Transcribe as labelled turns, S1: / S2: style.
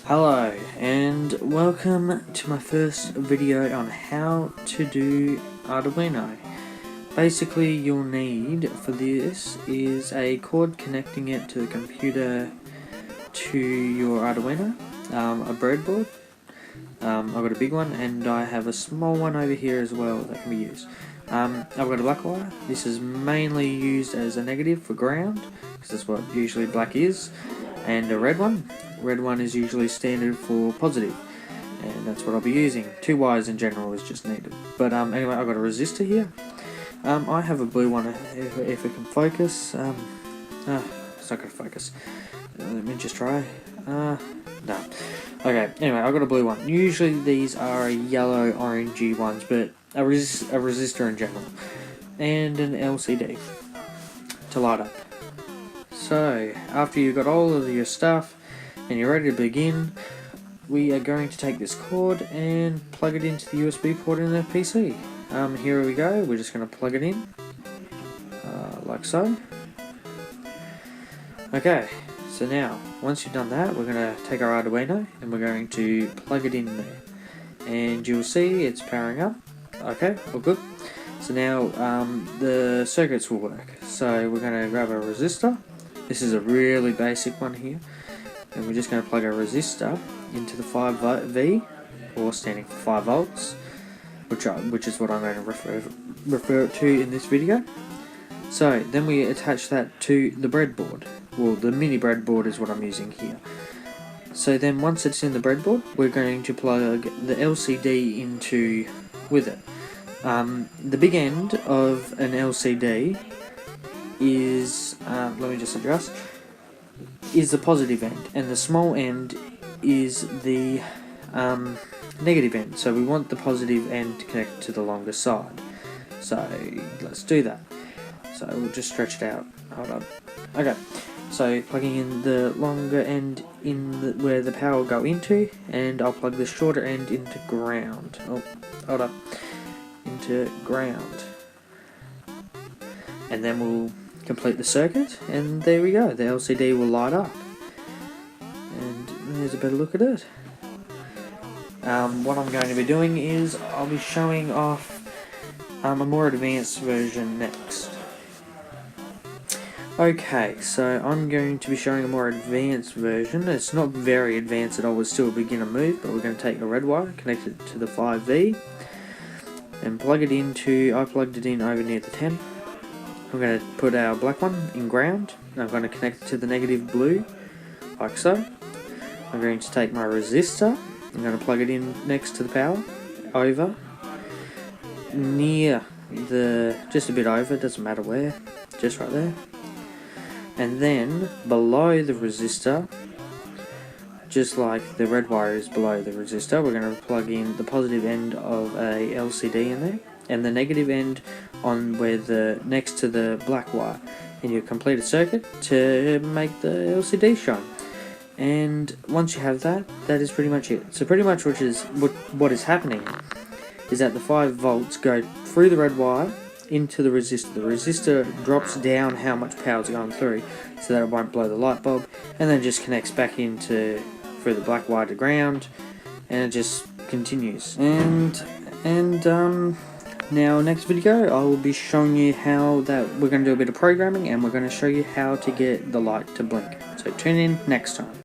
S1: Hello and welcome to my first video on how to do Arduino. Basically you'll need for this is a cord connecting it to the computer to your Arduino, a breadboard. I've got a big one and I have a small one over here as well that can be used. I've got a black wire. This is mainly used as a negative for ground because that's what usually black is, and a red one. Red one is usually standard for positive, and that's what I'll be using. 2 wires in general is just needed. But anyway, I've got a resistor here. I have a blue one if it can focus. It's not going to focus. Let me just try. No. Okay, anyway, I've got a blue one. Usually these are yellow, orangey ones, but a resistor in general. And an LCD to light up. So, after you've got all of your stuff and you're ready to begin, we are going to take this cord and plug it into the USB port in the PC. Here we go, we're just going to plug it in, like so. Okay, so now, once you've done that, we're going to take our Arduino and we're going to plug it in there. And you'll see it's powering up. Okay, all good. So now, the circuits will work. So we're going to grab a resistor. This is a really basic one here, and we're just going to plug a resistor into the 5V, or standing for 5 volts, which is what I'm going to refer to in this video. So then we attach that to the breadboard. Well, the mini breadboard is what I'm using here. So then once it's in the breadboard, we're going to plug the LCD into with it. The big end of an LCD is, let me just adjust, is the positive end, and the small end is the negative end. So we want the positive end to connect to the longer side. So let's do that. So we'll just stretch it out. Hold on. Okay. So plugging in the longer end in where the power will go into, and I'll plug the shorter end into ground. Oh, hold up. Into ground. And then we'll complete the circuit, and there we go, the LCD will light up, and there's a better look at it. What I'm going to be doing is I'll be showing off a more advanced version next. Okay, so I'm going to be showing a more advanced version. It's not very advanced at all, it's still a beginner move, but we're going to take a red wire, connect it to the 5V, and plug it into, I plugged it in over near the 10. I'm going to put our black one in ground, and I'm going to connect it to the negative blue, like so. I'm going to take my resistor, I'm going to plug it in next to the power, over, near the, just a bit over, doesn't matter where, just right there. And then, below the resistor, just like the red wire is below the resistor, we're going to plug in the positive end of a LCD in there, and the negative end on where the next to the black wire, and you complete a circuit to make the LCD shine. And once you have that, that is pretty much it. So pretty much what is happening is that the 5 volts go through the red wire into the resistor. The resistor drops down how much power is going through so that it won't blow the light bulb, and then just connects back into through the black wire to ground, and it just continues. Now next video I will be showing you how that we're going to do a bit of programming, and we're going to show you how to get the light to blink. So tune in next time.